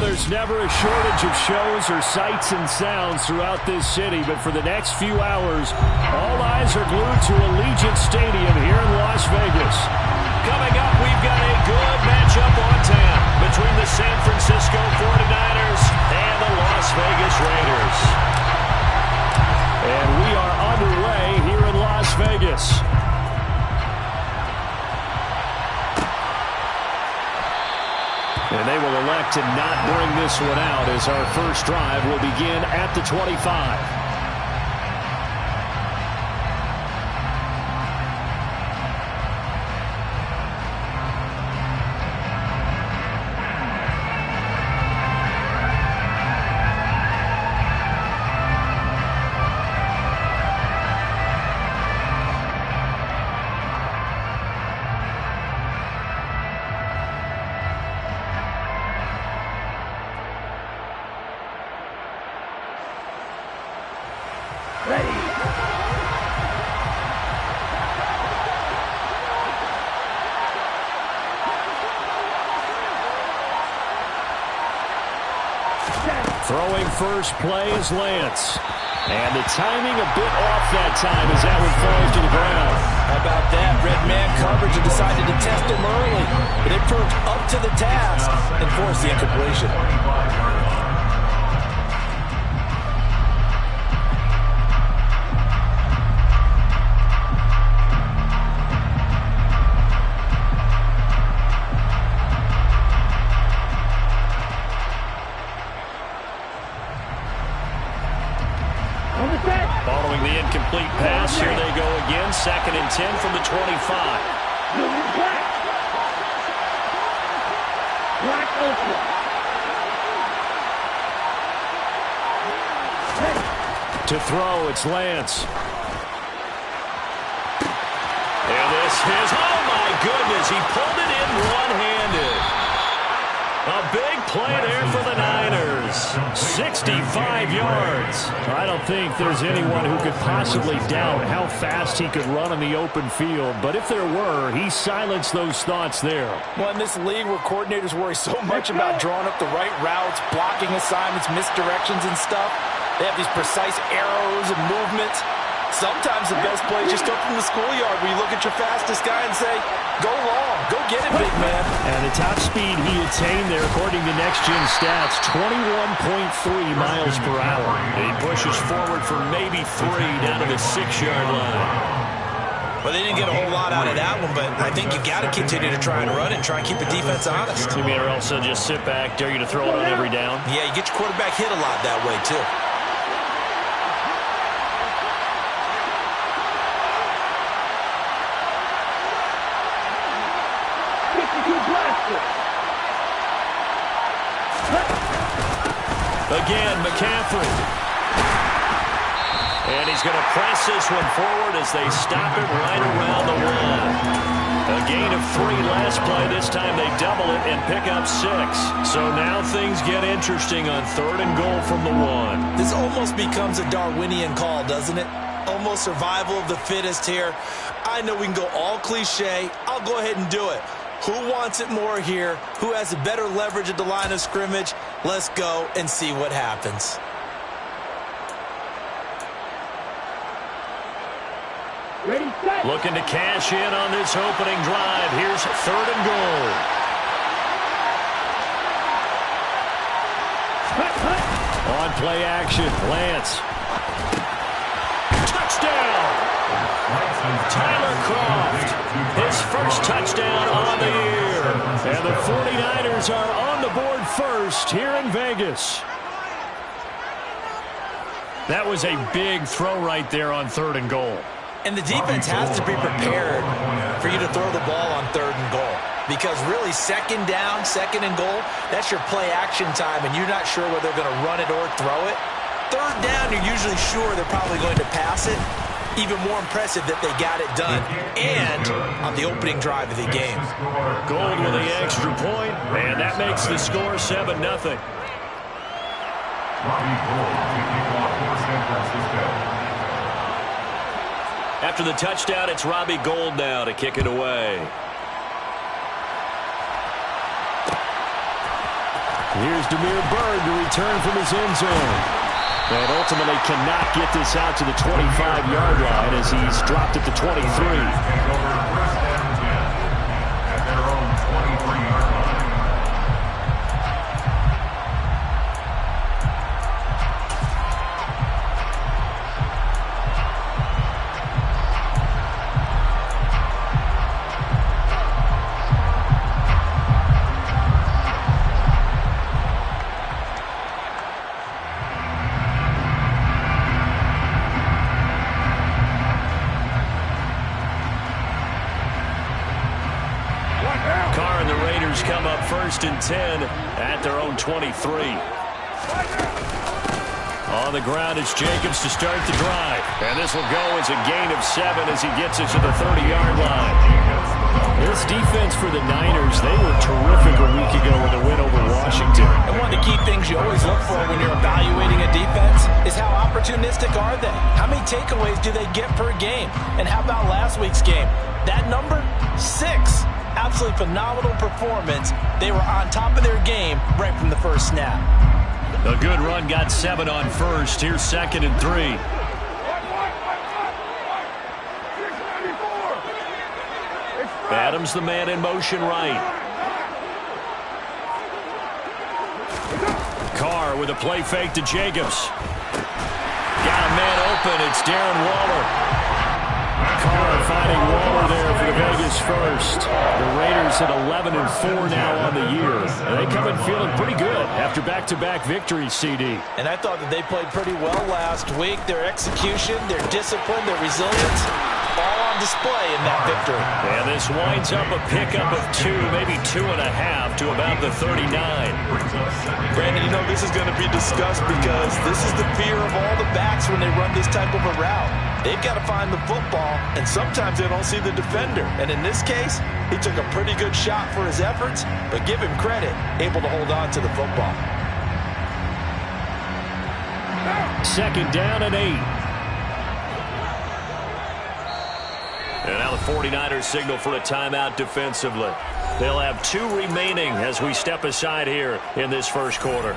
There's never a shortage of shows or sights and sounds throughout this city, but for the next few hours, all eyes are glued to Allegiant Stadium here in Las Vegas. Coming up, we've got a good matchup on tap between the San Francisco 49ers and the Las Vegas Raiders. And we are underway here in Las Vegas. And they will elect to not bring this one out as our first drive will begin at the 25. Throwing first play is Lance. And the timing a bit off that time as that one falls to the ground. How about that? Red man coverage and decided to test him early. But it proved up to the task and forced the incompletion. Following the incomplete pass, here they go again. 2nd and 10 from the 25. To throw, it's Lance. And this is, oh my goodness, he pulled it in one-handed. A big play there for the Niners. 65 yards. I don't think there's anyone who could possibly doubt how fast he could run on the open field. But if there were, he silenced those thoughts there. Well, in this league where coordinators worry so much about drawing up the right routes, blocking assignments, misdirections and stuff, they have these precise arrows and movements. Sometimes the best plays just come from the schoolyard where you look at your fastest guy and say, go long, go get it, big man. And the top speed he attained there, according to Next Gen Stats, 21.3 miles per hour. He pushes forward for maybe 3 down to the 6-yard line. Well, they didn't get a whole lot out of that one, but I think you got to continue to try and run and try and keep the defense honest. You mean, or also just sit back, dare you to throw it on every down? Yeah, you get your quarterback hit a lot that way, too. Again, McCaffrey. And he's going to press this one forward as they stop it right around the 1. A gain of 3 last play. This time they double it and pick up 6. So now things get interesting on 3rd and goal from the 1. This almost becomes a Darwinian call, doesn't it? Almost survival of the fittest here. I know we can go all cliche. I'll go ahead and do it. Who wants it more here? Who has a better leverage at the line of scrimmage? Let's go and see what happens. Ready, set. Looking to cash in on this opening drive. Here's 3rd and goal. On play action, Lance. Touchdown! Tyler Croft, his first touchdown on the year. And the 49ers are on the board first here in Vegas. That was a big throw right there on 3rd and goal. And the defense has to be prepared for you to throw the ball on 3rd and goal. Because really, 2nd down, 2nd and goal, that's your play action time, and you're not sure whether they're going to run it or throw it. 3rd down, you're usually sure they're probably going to pass it. Even more impressive that they got it done, and on the opening drive of the game. Gold with the extra point, and that makes the score 7-0. After the touchdown, it's Robbie Gould now to kick it away. Here's Demir Bird to return from his end zone. And ultimately cannot get this out to the 25-yard line as he's dropped at the 23. Come up 1st and 10 at their own 23. On the ground, it's Jacobs to start the drive. And this will go as a gain of 7 as he gets it to the 30-yard line. This defense for the Niners, they were terrific a week ago with a win over Washington. And one of the key things you always look for when you're evaluating a defense is how opportunistic are they? How many takeaways do they get per game? And how about last week's game? That number, 6. Absolutely phenomenal performance. They were on top of their game right from the first snap. A good run got 7 on first. Here's 2nd and 3. Adams the man in motion right. Carr with a play fake to Jacobs. Got a man open. It's Darren Waller. Carr finding Waller there for the Vegas first. The Raiders at 11-4 now on the year. They come in feeling pretty good after back-to-back victories, CD. And I thought that they played pretty well last week. Their execution, their discipline, their resilience, all on display in that victory. And this winds up a pickup of 2, maybe 2.5 to about the 39. Brandon, you know this is going to be discussed because this is the fear of all the backs when they run this type of a route. They've got to find the football, and sometimes they don't see the defender. And in this case, he took a pretty good shot for his efforts, but give him credit, able to hold on to the football. 2nd down and 8. And now the 49ers signal for a timeout defensively. They'll have 2 remaining as we step aside here in this first quarter.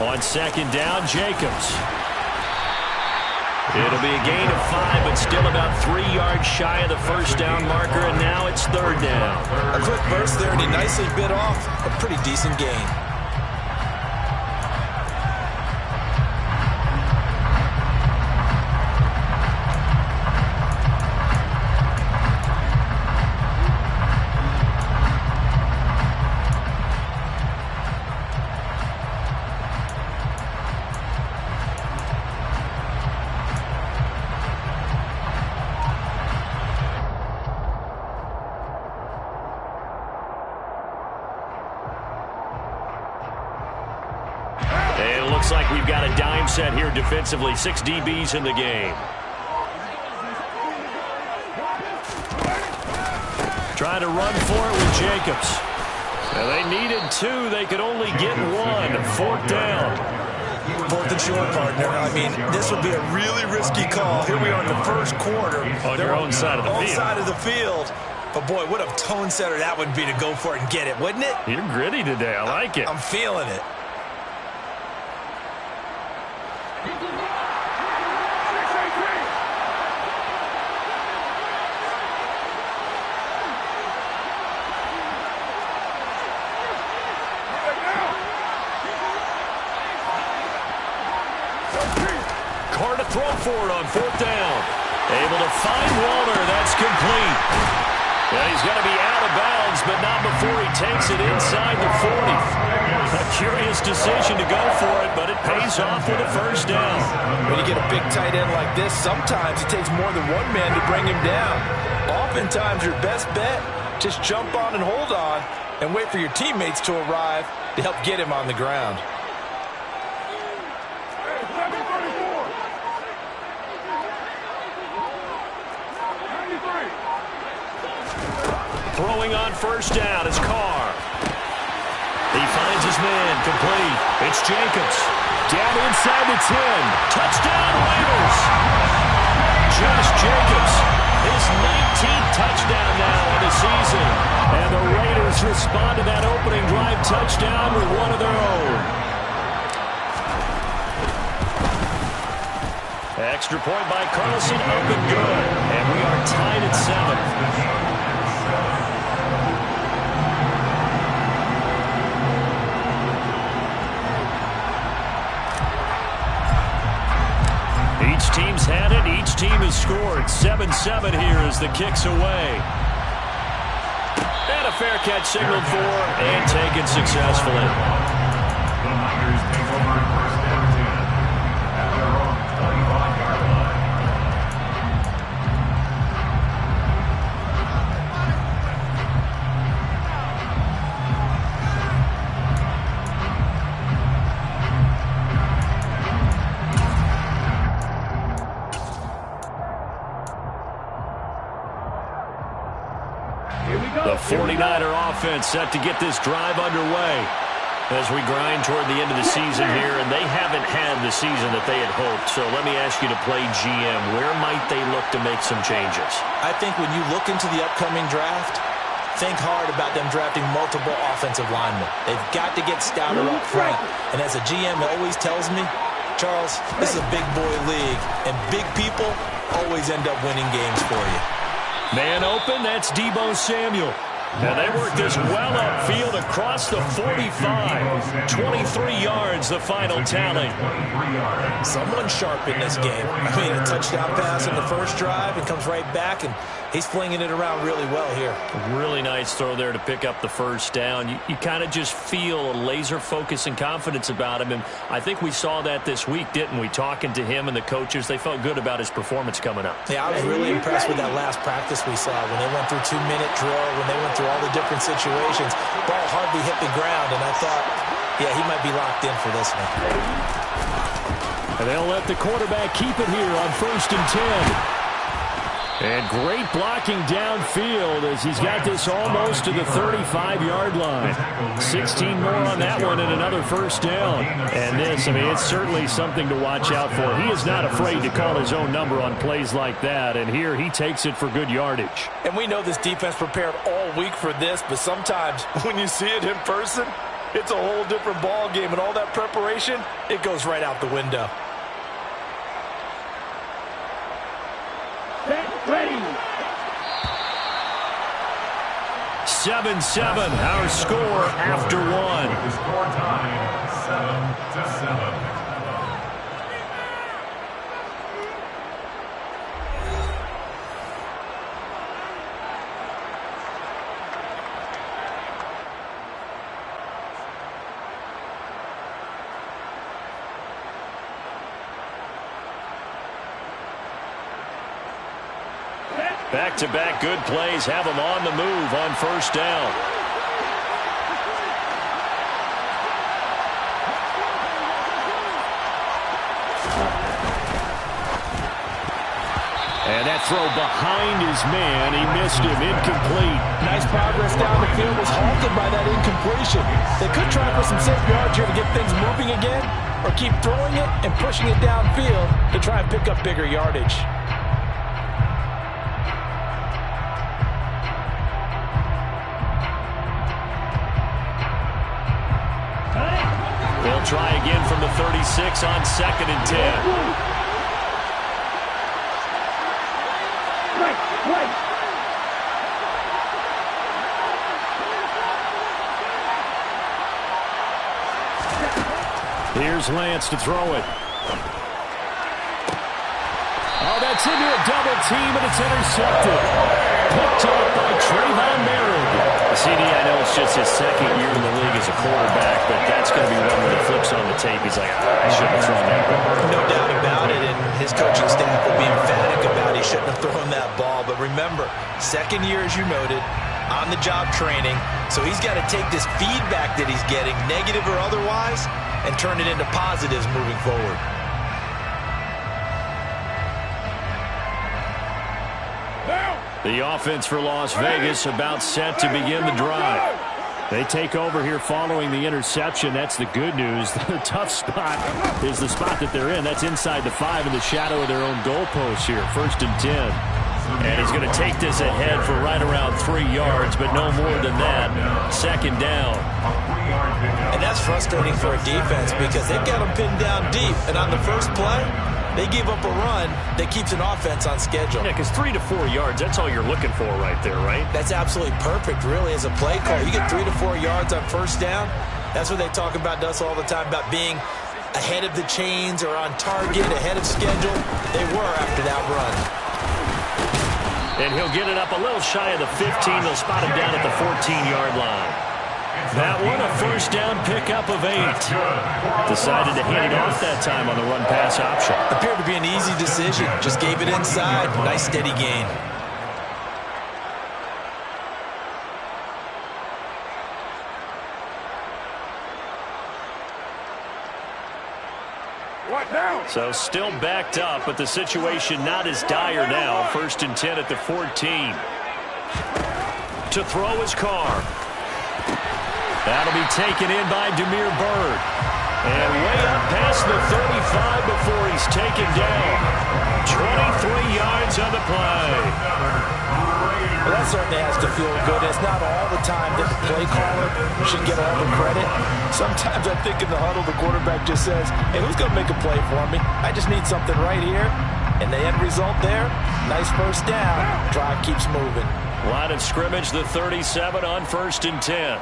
On 2nd down, Jacobs. It'll be a gain of 5, but still about 3 yards shy of the first down marker, and now it's 3rd down. A quick burst there, and he nicely bit off a pretty decent gain. Looks like we've got a dime set here defensively. 6 DBs in the game. Trying to run for it with Jacobs. Now they needed 2. They could only get 1. 4th down. 4th and short, partner. I mean, this would be a really risky call. Here we are in the first quarter. On your own side of the field. Side of the field. But, boy, what a tone setter that would be to go for it and get it, wouldn't it? You're gritty today. I like it. I'm feeling it. Carr to throw for it on 4th down. Able to find Waller. That's complete. Yeah, he's going to be out of bounds, but not before he takes it inside the 40. A curious decision to go for it, but it pays off with a first down. When you get a big tight end like this, sometimes it takes more than one man to bring him down. Oftentimes, your best bet, just jump on and hold on and wait for your teammates to arrive to help get him on the ground. Throwing on first down is Carr. He finds his man, complete. It's Jacobs. Down inside the 10. Touchdown, Raiders. Josh Jacobs, his 19th touchdown now of the season. And the Raiders respond to that opening drive touchdown with one of their own. Extra point by Carlson, up and good. And we are tied at 7. Each team's had it. Each team has scored. 7-7 here as the kick's away. And a fair catch signaled for and taken successfully. The Niners take over first and 10 at their own 35-yard line. The 49er offense set to get this drive underway as we grind toward the end of the season here, and they haven't had the season that they had hoped. So let me ask you to play GM. Where might they look to make some changes? I think when you look into the upcoming draft, think hard about them drafting multiple offensive linemen. They've got to get stouter up front. And as a GM always tells me, Charles, this is a big boy league, and big people always end up winning games for you. Man open, that's Deebo Samuel. And they work this well upfield across the 45. 23 yards, the final tally. Someone sharp in this game. I mean, a touchdown pass in the first drive and comes right back, and he's flinging it around really well here. Really nice throw there to pick up the first down. You kind of just feel a laser focus and confidence about him, and I think we saw that this week, didn't we? Talking to him and the coaches, they felt good about his performance coming up. Yeah, I was really impressed with that last practice we saw when they went through 2-minute drill, when they went through all the different situations. Ball hardly hit the ground, and I thought, yeah, he might be locked in for this one. And they'll let the quarterback keep it here on 1st and 10. And great blocking downfield as he's got this almost to the 35-yard line. 16 more on that one and another first down. And this, I mean, it's certainly something to watch out for. He is not afraid to call his own number on plays like that. And here he takes it for good yardage. And we know this defense prepared all week for this, but sometimes when you see it in person, it's a whole different ball game. And all that preparation, it goes right out the window. Ready. 7-7, our score after one. The score time, 7-7. Back-to-back good plays have them on the move on first down. And that throw behind his man, he missed him, incomplete. Nice progress down the field, was halted by that incompletion. They could try for some safe yards here to get things moving again, or keep throwing it and pushing it downfield to try and pick up bigger yardage. They'll try again from the 36 on 2nd and 10. Right. Here's Lance to throw it. Oh, that's into a double team, and it's intercepted. Picked up by Trayvon Merritt. CD, I know it's just his second year in the league as a quarterback, but that's going to be one when he flips on the tape. He's like, I shouldn't have thrown that ball. No doubt about it, and his coaching staff will be emphatic about he shouldn't have thrown that ball. But remember, second year, as you noted, on-the-job training, so he's got to take this feedback that he's getting, negative or otherwise, and turn it into positives moving forward. The offense for Las Vegas about set to begin the drive. They take over here following the interception. That's the good news. The tough spot is the spot that they're in. That's inside the 5 in the shadow of their own goalpost here. 1st and 10. And he's going to take this ahead for right around 3 yards, but no more than that. 2nd down. And that's frustrating for a defense because they've got them pinned down deep. And on the first play, they give up a run that keeps an offense on schedule. Yeah, because 3 to 4 yards, that's all you're looking for right there, right? That's absolutely perfect, really, as a play call. You get 3 to 4 yards on 1st down. That's what they talk about us all the time, about being ahead of the chains or on target, ahead of schedule. They were after that run. And he'll get it up a little shy of the 15. They'll spot him down at the 14-yard line. That one, a 1st down pickup of 8. Decided to hand it off that time on the run-pass option. Appeared to be an easy decision. Just gave it inside. Nice steady gain. So still backed up, but the situation not as dire now. 1st and 10 at the 14. To throw his car. That'll be taken in by Demir Bird. And way up past the 35 before he's taken down. 23 yards on the play. Well, that certainly has to feel good. It's not all the time that the play caller should get all the credit. Sometimes I think in the huddle, the quarterback just says, hey, who's going to make a play for me? I just need something right here. And the end result there, nice 1st down. Drive keeps moving. Line of scrimmage, the 37 on 1st and 10.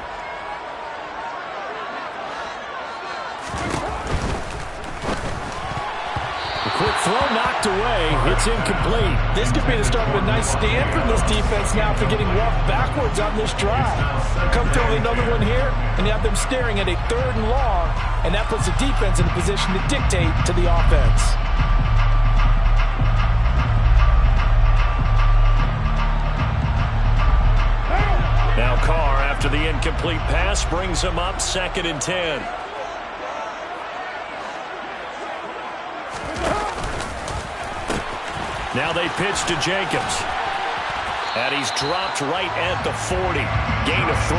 Quick throw knocked away. It's incomplete. This could be the start of a nice stand from this defense now after getting walked backwards on this drive. Come throw another one here, and you have them staring at a 3rd and long, and that puts the defense in a position to dictate to the offense. Now Carr, after the incomplete pass, brings him up 2nd and 10. Now they pitch to Jacobs. And he's dropped right at the 40. Gain of 3.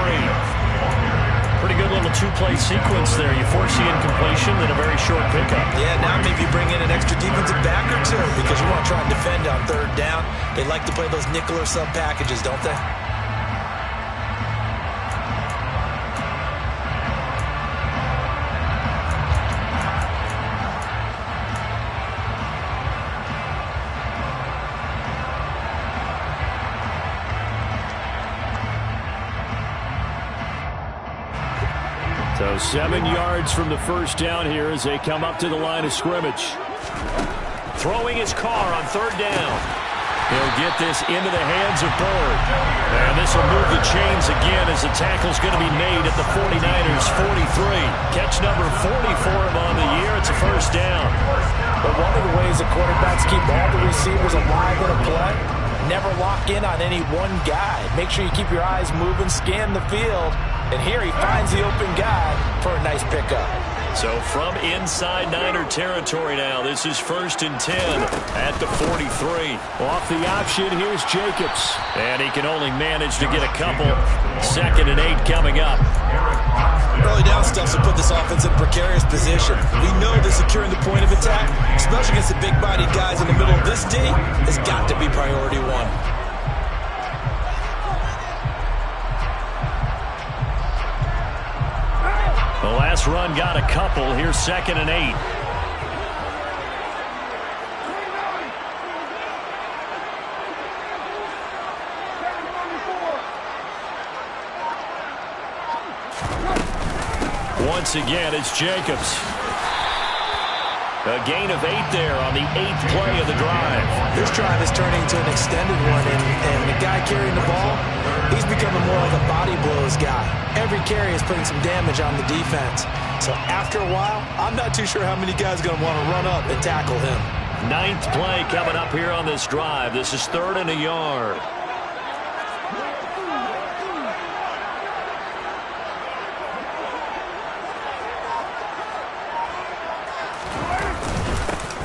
Pretty good little 2-play sequence there. You force the incompletion, then a very short pickup. Yeah, now maybe you bring in an extra defensive back or 2 because you want to try and defend on 3rd down. They like to play those nickel or sub packages, don't they? So 7 yards from the 1st down here as they come up to the line of scrimmage. Throwing his car on 3rd down. He'll get this into the hands of Bird. And this will move the chains again as the tackle's going to be made at the 49ers 43. Catch number 40 for him on the year. It's a 1st down. But one of the ways the quarterbacks keep all the receivers alive in a play, never lock in on any one guy. Make sure you keep your eyes moving, scan the field. And here he finds the open guy for a nice pickup. So from inside Niner territory now, this is 1st and 10 at the 43. Off the option, here's Jacobs. And he can only manage to get a couple. 2nd and 8 coming up. Early down stuff to put this offense in a precarious position. We know that securing the point of attack, especially against the big-bodied guys in the middle of this D, has got to be priority 1. The last run got a couple. Here's 2nd and 8. Once again, it's Jacobs. A gain of 8 there on the 8th play of the drive. This drive is turning into an extended one, and the guy carrying the ball, he's becoming more like a body blows guy. Every carry is putting some damage on the defense. So after a while, I'm not too sure how many guys are going to want to run up and tackle him. 9th play coming up here on this drive. This is 3rd and a yard.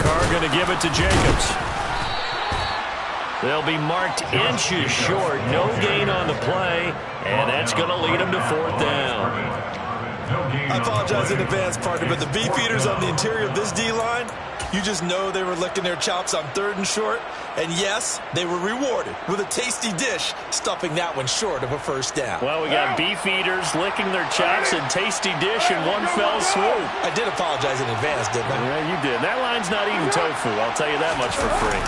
Carr going to give it to Jacobs. They'll be marked inches short. No gain on the play, and that's going to lead them to 4th down. I apologize in advance, partner, but the beefeaters on the interior of this D-line, you just know they were licking their chops on 3rd and short. And yes, they were rewarded with a tasty dish, stuffing that one short of a 1st down. Well, we got beefeaters licking their chops and tasty dish in one fell swoop. I did apologize in advance, didn't I? Yeah, you did. That line's not eating tofu. I'll tell you that much for free.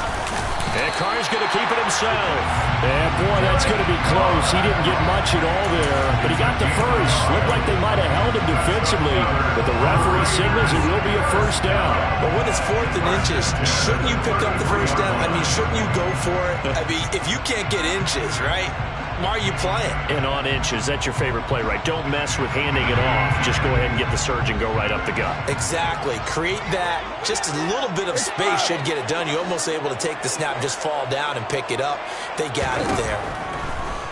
And Carr's going to keep it himself. And, boy, that's going to be close. He didn't get much at all there, but he got the first. Looked like they might have held him defensively, but the referee signals it will be a 1st down. But when it's 4th and inches, shouldn't you pick up the 1st down? I mean, shouldn't you go for it? I mean, if you can't get inches, right, why are you playing? And on inches, that's your favorite play, right? Don't mess with handing it off. Just go ahead and get the surge and go right up the gut. Exactly. Create that. Just a little bit of space should get it done. You're almost able to take the snap, just fall down and pick it up. They got it there.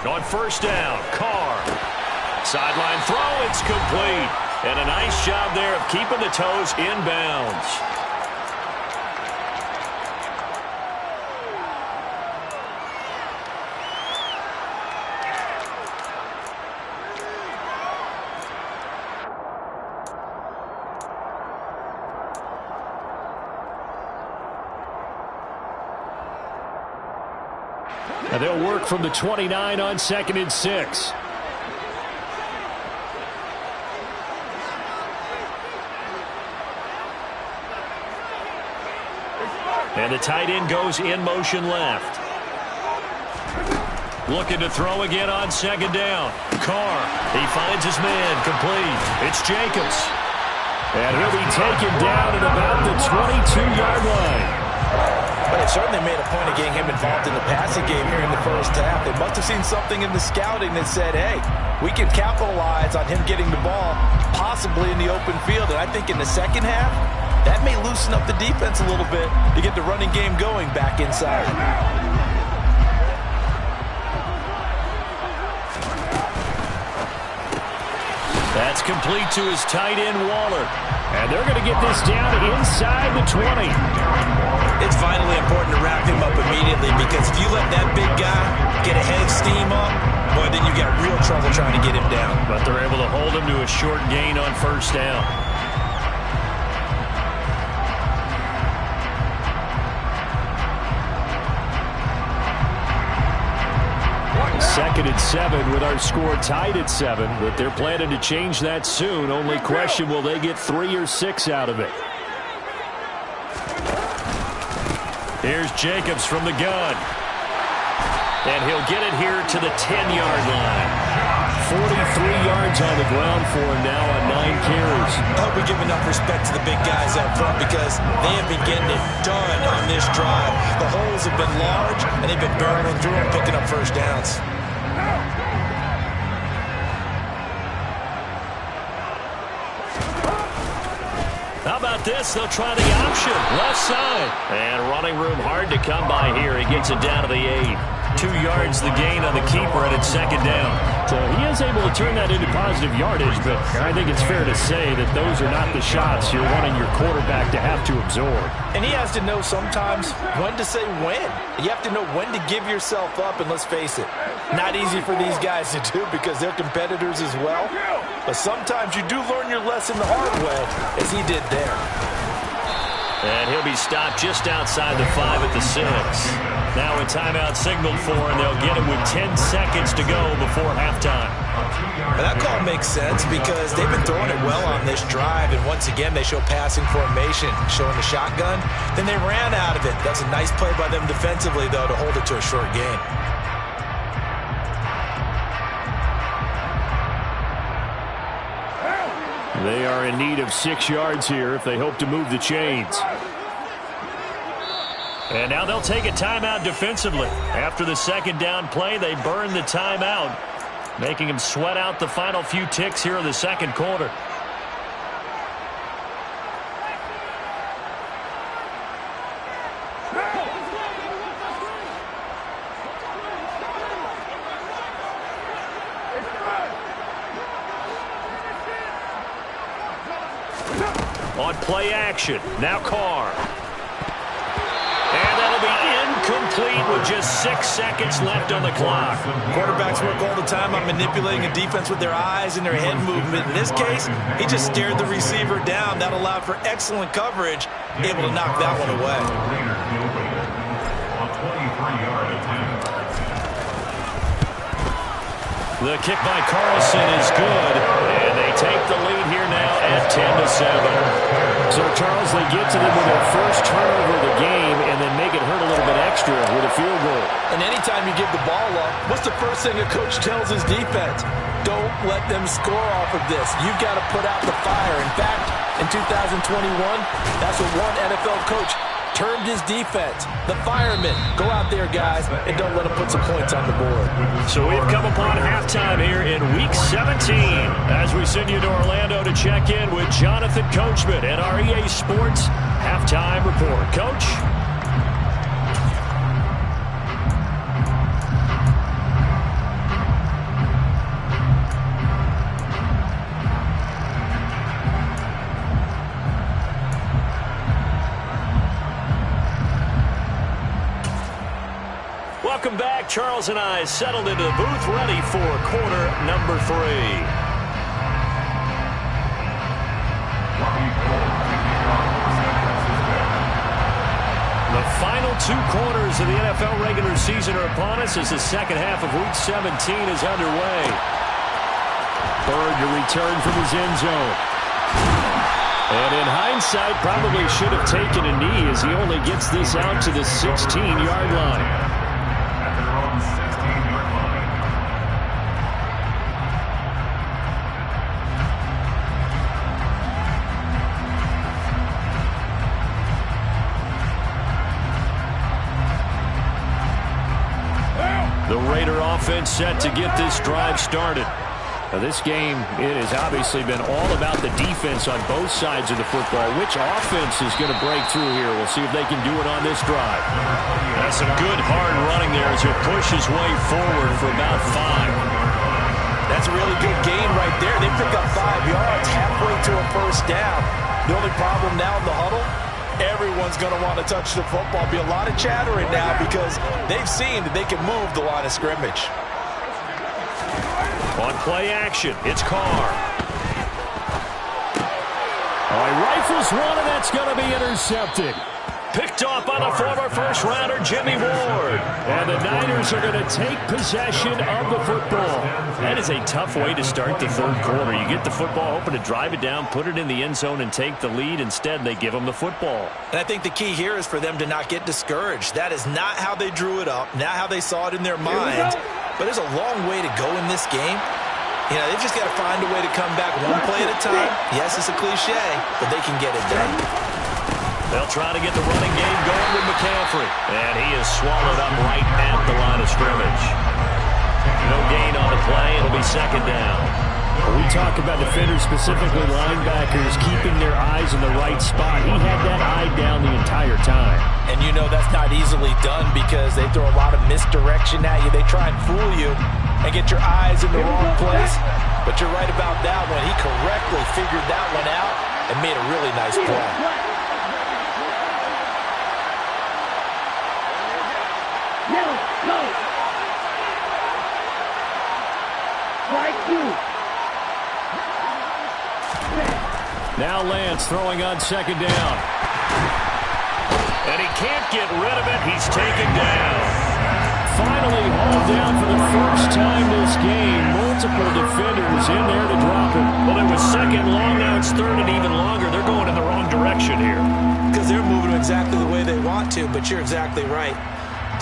On 1st down, Carr. Sideline throw, it's complete. And a nice job there of keeping the toes inbounds. And they'll work from the 29 on 2nd and 6. And the tight end goes in motion left. Looking to throw again on 2nd down. Carr, he finds his man, complete. It's Jacobs. And he'll be taken down at about the 22-yard line. But it certainly made a point of getting him involved in the passing game here in the 1st half. They must have seen something in the scouting that said, hey, we can capitalize on him getting the ball, possibly in the open field. And I think in the 2nd half, that may loosen up the defense a little bit to get the running game going back inside. That's complete to his tight end, Waller. And they're going to get this down inside the 20. It's vitally important to wrap him up immediately, because if you let that big guy get a head of steam up, boy, then you got real trouble trying to get him down. But they're able to hold him to a short gain on 1st down. Second and 7 with our score tied at 7, but they're planning to change that soon. Only question, will they get 3 or 6 out of it? Here's Jacobs from the gun. And he'll get it here to the 10-yard line. 43 yards on the ground for him now on 9 carries. I hope we give enough respect to the big guys up front, because they have been getting it done on this drive. The holes have been large, and they've been barreling through and picking up 1st downs. How about this? They'll try the option. Left side. And running room hard to come by here. He gets it down to the 8. 2 yards the gain on the keeper, and it's 2nd down. So he is able to turn that into positive yardage, but I think it's fair to say that those are not the shots you're wanting your quarterback to have to absorb. And he has to know sometimes when to say when. You have to know when to give yourself up, and let's face it, not easy for these guys to do because they're competitors as well. But sometimes you do learn your lesson the hard way, as he did there. And he'll be stopped just outside the 5 at the 6. Now a timeout signaled for, and they'll get it with 10 seconds to go before halftime. Well, that call makes sense because they've been throwing it well on this drive, and once again they show passing formation, showing the shotgun. Then they ran out of it. That's a nice play by them defensively, though, to hold it to a short gain. They are in need of 6 yards here if they hope to move the chains. And now they'll take a timeout defensively. After the 2nd down play, they burn the timeout, making them sweat out the final few ticks here in the 2nd quarter. On play action, now Carr. And that'll be complete with just 6 seconds left on the clock. Quarterbacks work all the time on manipulating a defense with their eyes and their head movement. In this case, he just stared the receiver down. That allowed for excellent coverage, able to knock that one away. The kick by Carlson is good, and they take the lead here now at 10-7. So, Charles, they get to them with their first turnover of the game and then make it hurt a little bit extra with a field goal. And anytime you give the ball up, what's the first thing a coach tells his defense? Don't let them score off of this. You've got to put out the fire. In fact, in 2021, that's what one NFL coach termed his defense. The firemen. Go out there, guys, and don't let them put some points on the board. So we've come upon halftime here in Week 17 as we send you to Orlando to check in with Jonathan Coachman at our EA Sports Halftime Report. Coach? Welcome back. Charles and I settled into the booth, ready for quarter number 3. The final 2 quarters of the NFL regular season are upon us as the second half of Week 17 is underway. Bird to return from his end zone. And in hindsight, probably should have taken a knee as he only gets this out to the 16-yard line. The Raider offense set to get this drive started. Now this game, it has obviously been all about the defense on both sides of the football. Which offense is going to break through here? We'll see if they can do it on this drive. That's some good hard running there as he'll push his way forward for about 5. That's a really good gain right there. They pick up 5 yards halfway to a first down. The only problem now in the huddle, everyone's going to want to touch the football. Be a lot of chattering now because they've seen that they can move the line of scrimmage. On play action, it's Carr. Oh, he rifles one, and that's going to be intercepted. Picked off by the former first-rounder Jimmy Ward. And the Niners are going to take possession of the football. That is a tough way to start the third quarter. You get the football, hoping to drive it down, put it in the end zone, and take the lead. Instead, they give them the football. And I think the key here is for them to not get discouraged. That is not how they drew it up, not how they saw it in their mind. But there's a long way to go in this game. You know, they've just got to find a way to come back one play at a time. Yes, it's a cliche, but they can get it done. They'll try to get the running game going with McCaffrey. And he is swallowed up right at the line of scrimmage. No gain on the play. It'll be second down. We talk about defenders, specifically linebackers, keeping their eyes in the right spot. He had that eye down the entire time. And you know that's not easily done because they throw a lot of misdirection at you. They try and fool you and get your eyes in the wrong place. But you're right about that one. He correctly figured that one out and made a really nice play. Now Lance throwing on second down. And he can't get rid of it. He's taken down. Finally hauled down for the first time this game. Multiple defenders in there to drop him. Well, it was second long. Now it's third and even longer. They're going in the wrong direction here. Because they're moving exactly the way they want to, but you're exactly right.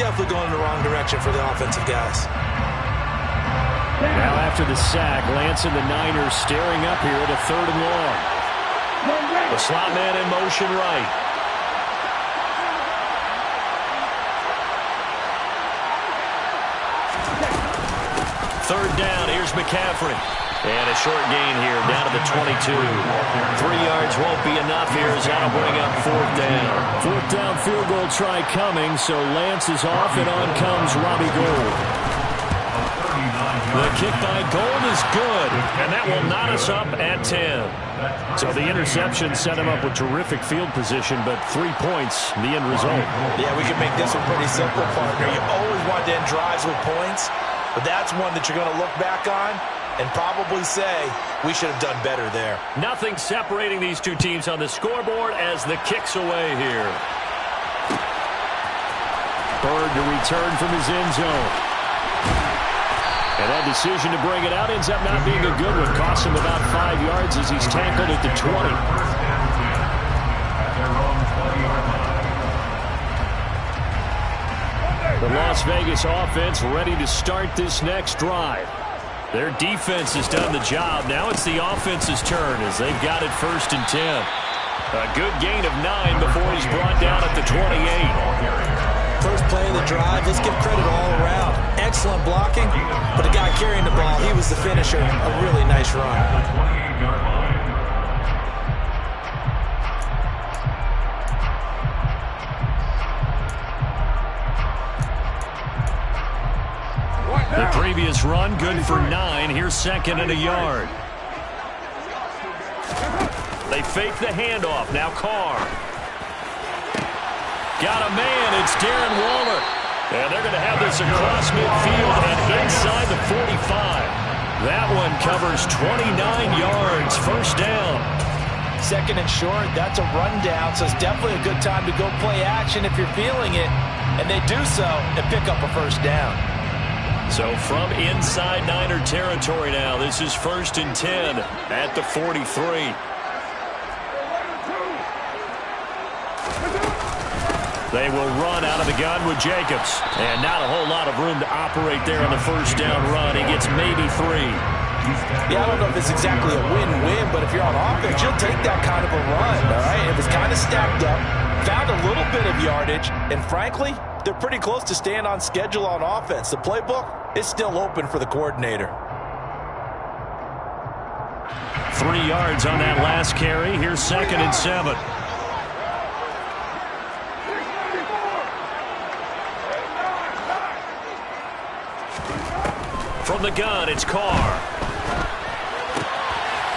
Definitely going in the wrong direction for the offensive guys. Now after the sack, Lance and the Niners staring up here at a third and long. The slot man in motion right. Third down, here's McCaffrey. And a short gain here, down to the 22. 3 yards won't be enough here as that'll bring up fourth down. Fourth down field goal try coming, so Lance is off, and on comes Robbie Gould. The kick by Gold is good, and that will knot us up at 10. So the interception set him up with terrific field position, but 3 points, the end result. Yeah, we can make this one pretty simple, partner. You always want to end drives with points, but that's one that you're going to look back on and probably say, we should have done better there. Nothing separating these two teams on the scoreboard as the kick's away here. Bird to return from his end zone. And that decision to bring it out ends up not being a good one. Costs him about 5 yards as he's tackled at the 20. The Las Vegas offense ready to start this next drive. Their defense has done the job. Now it's the offense's turn as they've got it 1st and 10. A good gain of 9 before he's brought down at the 28. First play of the drive, let's give credit all around. Excellent blocking, but the guy carrying the ball, he was the finisher. A really nice run. The previous run, good for 9. Here's 2nd and a yard. They fake the handoff. Now Carr. Got a man. It's Darren Waller. And they're going to have this across midfield and inside the 45. That one covers 29 yards. 1st down. 2nd and short, that's a rundown, so it's definitely a good time to go play action if you're feeling it. And they do so and pick up a 1st down. So from inside Niner territory now, this is 1st and 10 at the 43. They will run out of the gun with Jacobs. And not a whole lot of room to operate there on the 1st down run. He gets maybe 3. Yeah, I don't know if it's exactly a win-win, but if you're on offense, you'll take that kind of a run, all right? It was kind of stacked up, found a little bit of yardage, and frankly, they're pretty close to staying on schedule on offense. The playbook is still open for the coordinator. 3 yards on that last carry. Here's 2nd and 7. From the gun, it's Carr.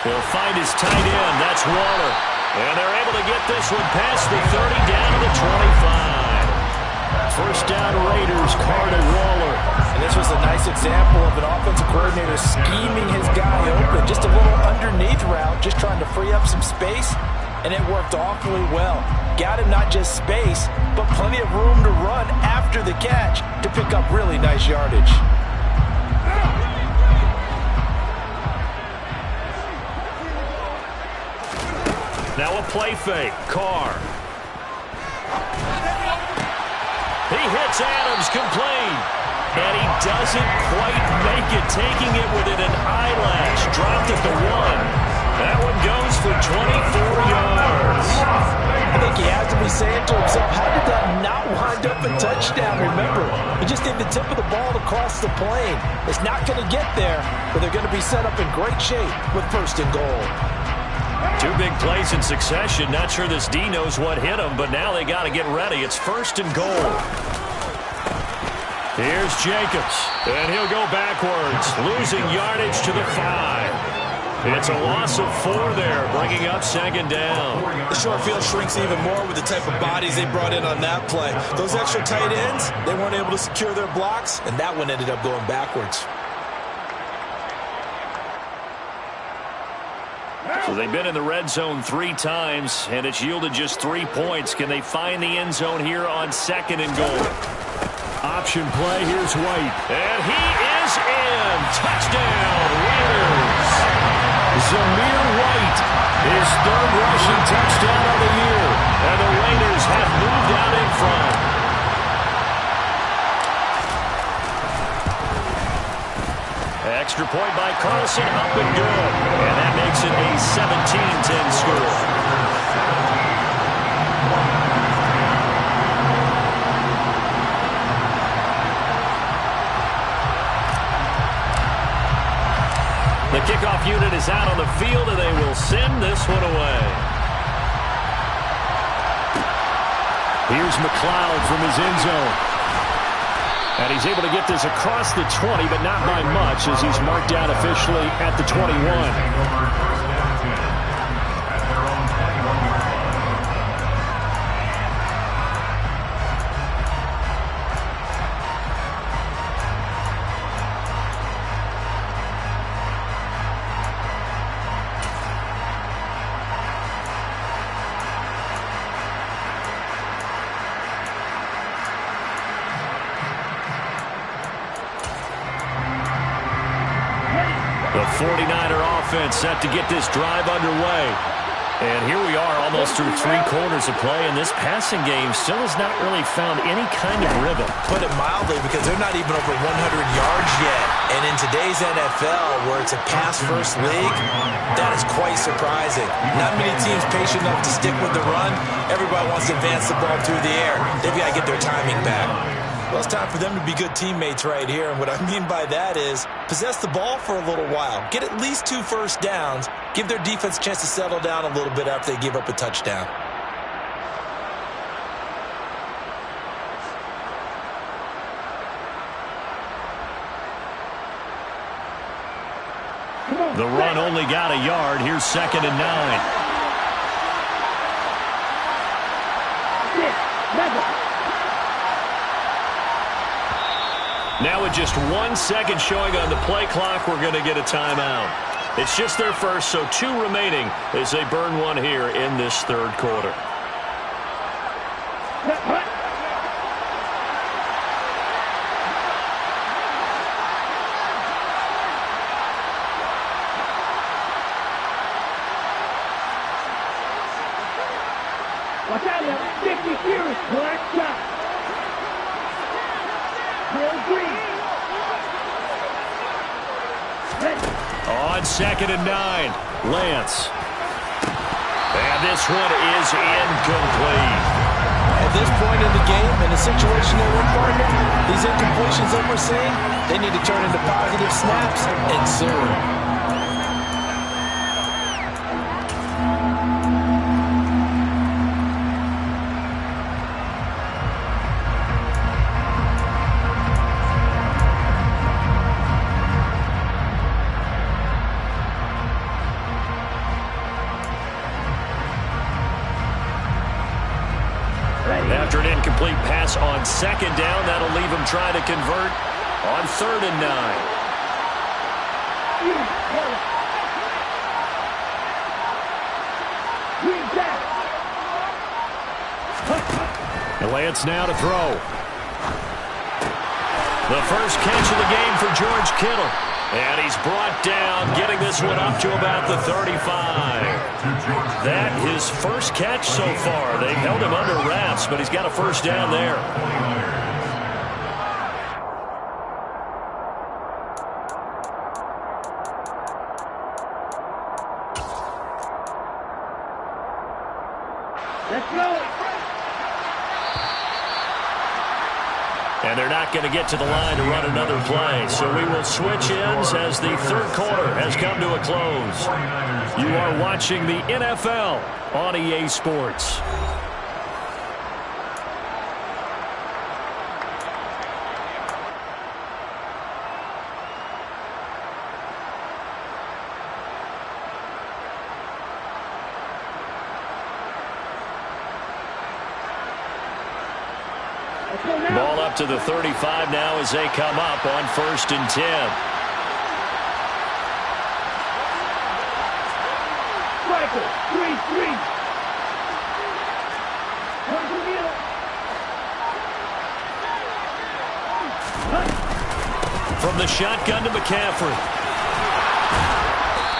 He'll find his tight end. That's Waller. And they're able to get this one past the 30 down to the 25. 1st down Raiders, Carr to Waller. And this was a nice example of an offensive coordinator scheming his guy open. Just a little underneath route, just trying to free up some space. And it worked awfully well. Got him not just space, but plenty of room to run after the catch to pick up really nice yardage. Now a play fake. Carr. He hits Adams complete. And he doesn't quite make it, taking it within an eyelash. Dropped at the 1. That one goes for 24 yards. I think he has to be saying to himself, how did that not wind up a touchdown? Remember, he just did the tip of the ball across the plane. It's not going to get there, but they're going to be set up in great shape with 1st and goal. 2 big plays in succession. Not sure this D knows what hit him, but now they got to get ready. It's 1st and goal. Here's Jacobs, and he'll go backwards, losing yardage to the 5. It's a loss of 4 there, bringing up 2nd down. The short field shrinks even more with the type of bodies they brought in on that play. Those extra tight ends, they weren't able to secure their blocks, and that one ended up going backwards. So they've been in the red zone 3 times, and it's yielded just 3 points. Can they find the end zone here on 2nd and goal? Option play, here's White. And he is in. Touchdown, Raiders. Zamir White, his 3rd rushing touchdown of the year. And the Raiders have moved out in front. Extra point by Carlson, up and good. And that makes it a 17-10 score. The kickoff unit is out on the field, and they will send this one away. Here's McLeod from his end zone. And he's able to get this across the 20, but not by much as he's marked down officially at the 21. Take over first down and 10 at their own 21-yard line. The 49er offense set to get this drive underway. And here we are almost through 3 quarters of play, and this passing game still has not really found any kind of rhythm. Put it mildly, because they're not even over 100 yards yet. And in today's NFL, where it's a pass-first league, that is quite surprising. Not many teams patient enough to stick with the run. Everybody wants to advance the ball through the air. They've got to get their timing back. Well, it's time for them to be good teammates right here. And what I mean by that is possess the ball for a little while. Get at least 2 first downs. Give their defense a chance to settle down a little bit after they give up a touchdown. The run only got a yard. Here's 2nd and 9. Now with just 1 second showing on the play clock, we're going to get a timeout. It's just their first, so 2 remaining as they burn one here in this 3rd quarter. Watch out now, 50 series, black shot. On 2nd and 9, Lance. And this one is incomplete. At this point in the game, in the situation they're in, partner, these incompletions that we're seeing, they need to turn into positive snaps and soon. After an incomplete pass on 2nd down, that'll leave him trying to convert on 3rd and 9. Lance now to throw. The first catch of the game for George Kittle. And he's brought down, getting this one up to about the 35. That his first catch so far. They've held him under wraps, but he's got a first down there. Let's go. And they're not going to get to the line to run another play. So we will switch ends as the 3rd quarter has come to a close. You are watching the NFL on EA Sports. Ball up to the 35 now as they come up on 1st and 10. Striker, 3-3. Come to me. From the shotgun to McCaffrey.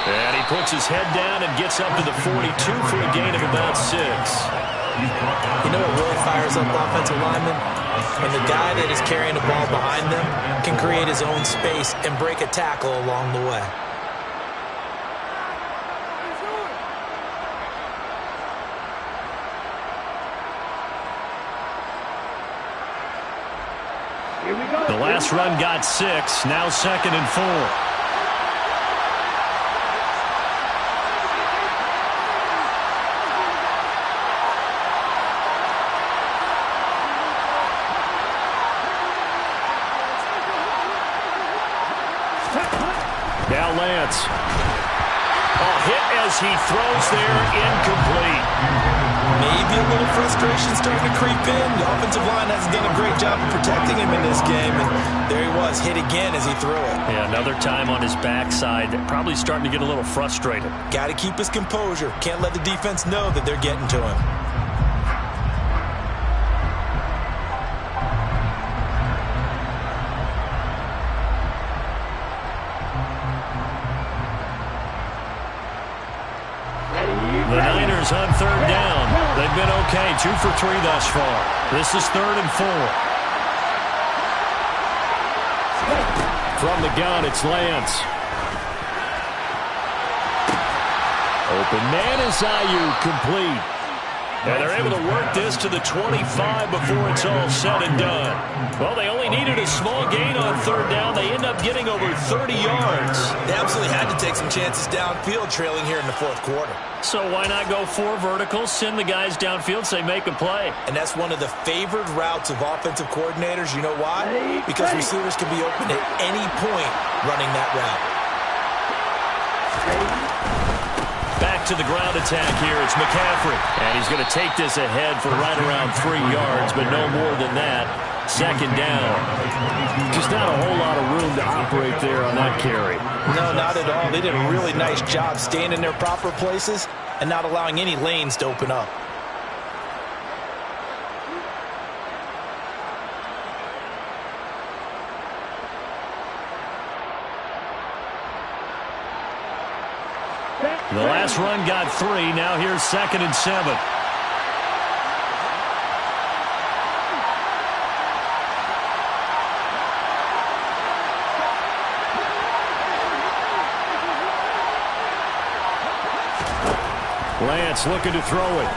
And he puts his head down and gets up to the 42 for a gain of about 6. You know what really fires up offensive linemen? When the guy that is carrying the ball behind them can create his own space and break a tackle along the way. Here we go. The last run got 6, now 2nd and 4. Lance. Oh, hit as he throws there, incomplete. Maybe a little frustration starting to creep in. The offensive line hasn't done a great job of protecting him in this game, and there he was, hit again as he threw it. Yeah, another time on his backside, probably starting to get a little frustrated. Got to keep his composure. Can't let the defense know that they're getting to him. The Niners on third down. They've been okay, 2 for 3 thus far. This is 3rd and 4. From the gun, it's Lance. Open man is Ayuk, complete. And they're able to work this to the 25 before it's all said and done. Well, they only needed a small gain on third down. They end up getting over 30 yards. They absolutely had to take some chances downfield trailing here in the fourth quarter. So why not go 4 verticals, send the guys downfield, say make a play? And that's one of the favored routes of offensive coordinators. You know why? Because receivers can be open at any point running that route. Back to the ground attack here. It's McCaffrey. And he's going to take this ahead for right around 3 yards, but no more than that. 2nd down. Just not a whole lot of room to operate there on that carry. No, not at all. They did a really nice job staying in their proper places and not allowing any lanes to open up. The last run got 3. Now here's 2nd and 7. Lance looking to throw it.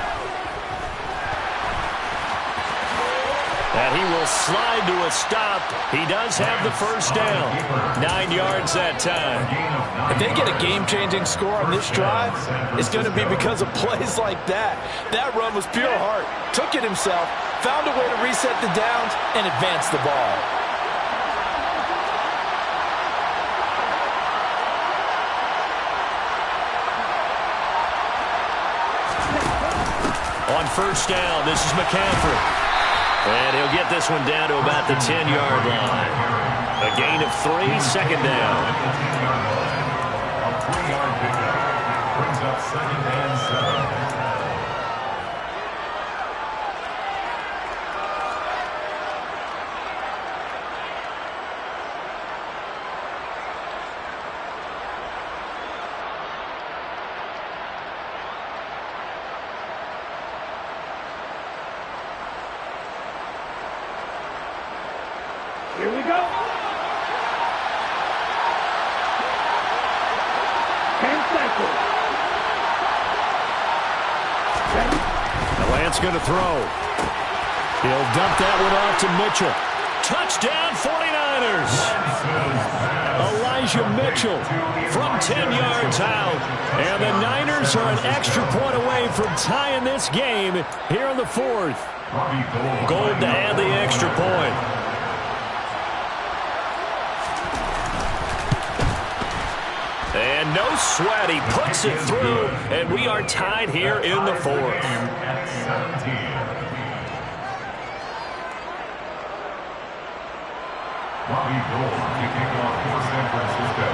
And he will slide to a stop. He does have the first down. 9 yards that time. If they get a game-changing score on this drive, it's going to be because of plays like that. That run was pure heart. Took it himself, found a way to reset the downs, and advance the ball. On first down, this is McCaffrey. And he'll get this one down to about the 10-yard line. A gain of 3, 2nd down. A 3-yard pickup brings up 2nd and 7. Here we go. 10 seconds. Lance going to throw. He'll dump that one off to Mitchell. Touchdown 49ers. Elijah Mitchell from 10 yards out. And the Niners are an extra point away from tying this game here in the 4th. Gold to add the extra point. And no sweat, he puts it through, and we are tied here in the 4th. At 17. Bobby Gold kicking off for San Francisco.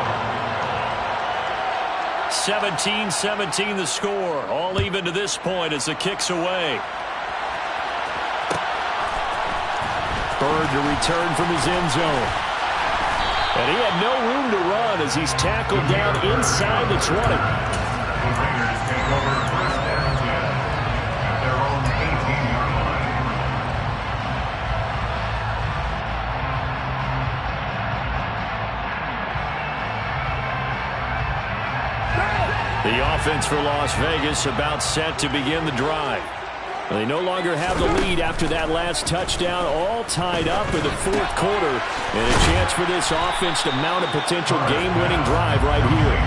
17-17 the score. All even to this point as the kick's away. Bird to return from his end zone. And he had no room to run as he's tackled down inside the 20. The Raiders take over first and 10 at their own 18-yard line. The offense for Las Vegas about set to begin the drive. They no longer have the lead after that last touchdown, all tied up in the fourth quarter, and a chance for this offense to mount a potential game-winning drive right here.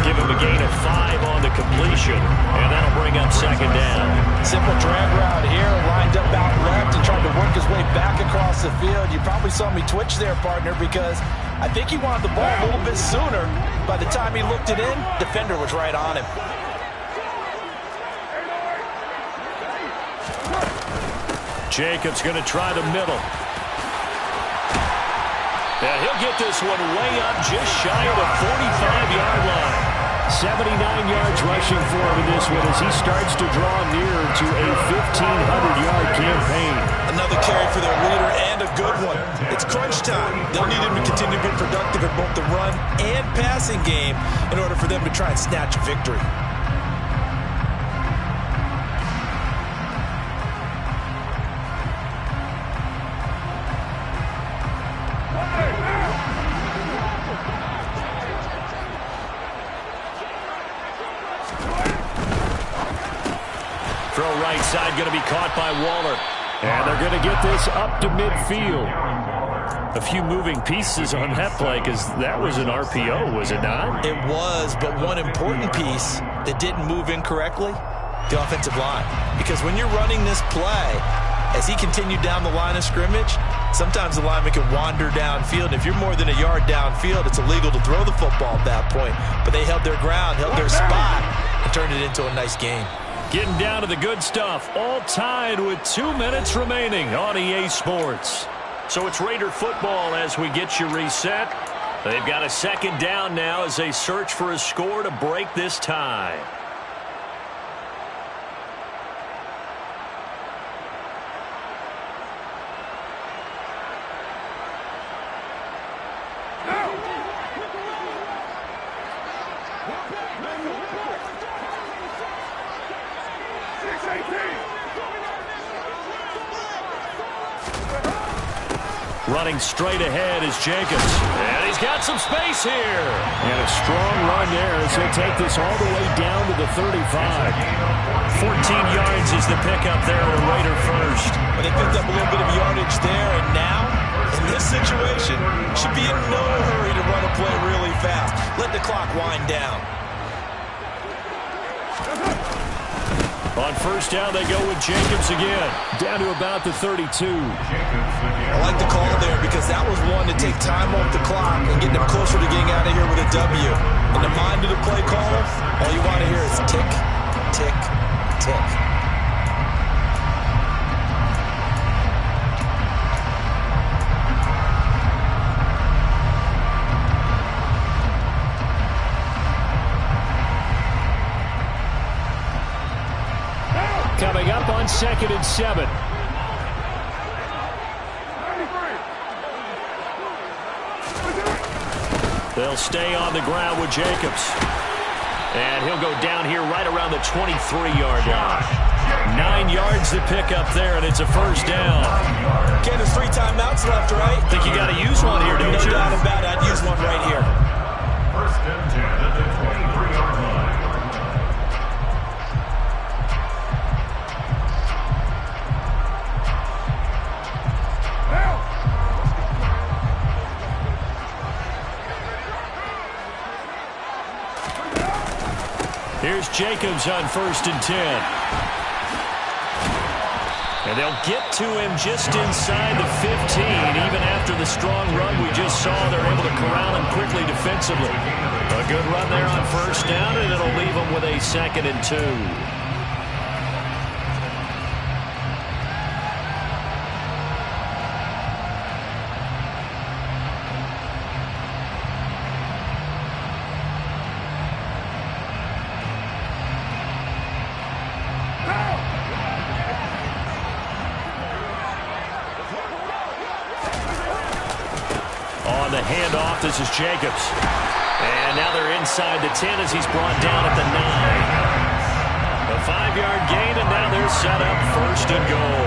Give him a gain of 5 on the completion, and that'll bring up second down. Simple drag route here, lined up out left and tried to work his way back across the field. You probably saw me twitch there, partner, because I think he wanted the ball a little bit sooner. By the time he looked it in, defender was right on him. Jacobs going to try the middle. And he'll get this one way up just shy of the 45-yard line. 79 yards rushing for him in this one as he starts to draw nearer to a 1,500-yard campaign. Another carry for their leader and a good one. It's crunch time. They'll need him to continue to be productive in both the run and passing game in order for them to try and snatch a victory. Throw right side going to be caught by Waller. And they're going to get this up to midfield. A few moving pieces on that play because that was an RPO, was it not? It was, but one important piece that didn't move incorrectly, the offensive line. Because when you're running this play, as he continued down the line of scrimmage, sometimes the lineman can wander downfield. If you're more than a yard downfield, it's illegal to throw the football at that point. But they held their ground, held their spot, and turned it into a nice game. Getting down to the good stuff, all tied with 2 minutes remaining on EA Sports. So it's Raider football as we get you reset. They've got a second down now as they search for a score to break this tie. Running straight ahead is Jacobs. And he's got some space here. And a strong run there as he'll take this all the way down to the 35. 14 yards is the pickup there to Raider first. But they picked up a little bit of yardage there, and now, in this situation, should be in no hurry to run a play really fast. Let the clock wind down. On first down, they go with Jacobs again. Down to about the 32. I like the call there because that was one to take time off the clock and get them closer to getting out of here with a W. In the mind of the play caller, all you want to hear is tick, tick, tick. Coming up on 2nd and 7. They'll stay on the ground with Jacobs. And he'll go down here right around the 23-yard line. 9 yards to pick up there, and it's a first down. Okay, there's 3 timeouts left, right? Think you got to use one here, don't you? No doubt about it. I'd use one right here. First and 10 at the 23-yard line. Here's Jacobs on 1st and 10. And they'll get to him just inside the 15. Even after the strong run we just saw, they're able to corral him quickly defensively. A good run there on first down, and it'll leave them with a 2nd and 2. On the handoff, this is Jacobs. And now they're inside the 10 as he's brought down at the 9. A 5-yard gain, and now they're set up 1st and goal.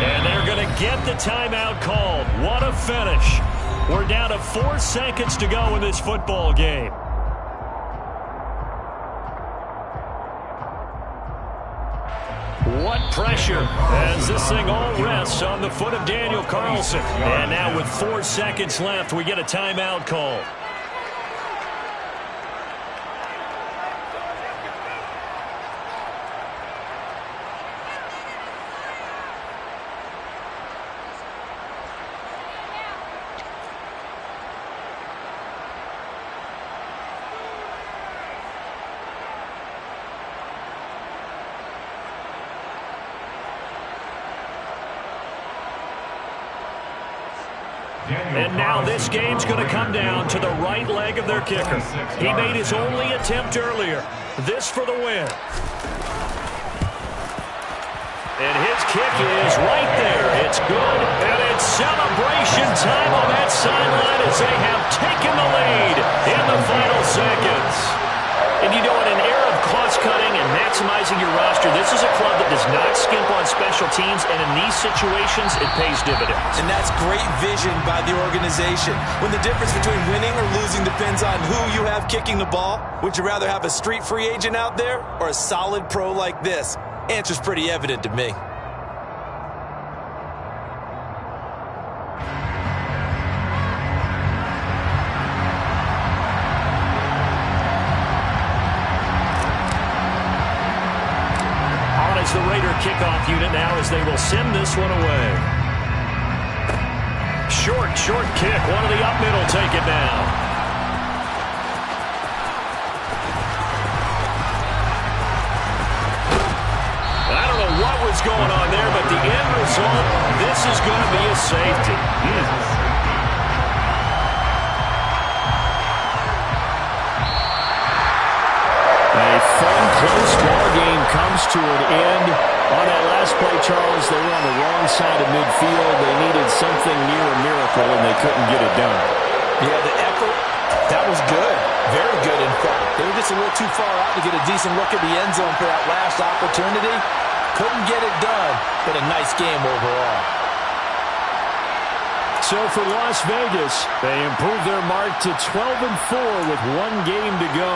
And they're going to get the timeout called. What a finish. We're down to 4 seconds to go in this football game. What pressure as this thing all rests on the foot of Daniel Carlson. And now with 4 seconds left, we get a timeout call. And now this game's going to come down to the right leg of their kicker. He made his only attempt earlier. This for the win. And his kick is right there. It's good, and it's celebration time on that sideline as they have taken the lead in the final seconds. And you know, in an era of cost-cutting and maximizing your roster, this is a club that does not skimp on special teams, and in these situations, it pays dividends. And that's great vision by the organization. When the difference between winning or losing depends on who you have kicking the ball, would you rather have a street free agent out there or a solid pro like this? Answer's pretty evident to me. The Raider kickoff unit now as they will send this one away. Short kick. One of the up middle take it down. I don't know what was going on there, but the end result, this is going to be a safety. A fun, close ball game comes to an end. On that last play, Charles, they were on the wrong side of midfield. They needed something near a miracle, and they couldn't get it done. Yeah, the effort, that was good. Very good, in fact. They were just a little too far out to get a decent look at the end zone for that last opportunity. Couldn't get it done, but a nice game overall. So for Las Vegas, they improved their mark to 12-4 with 1 game to go.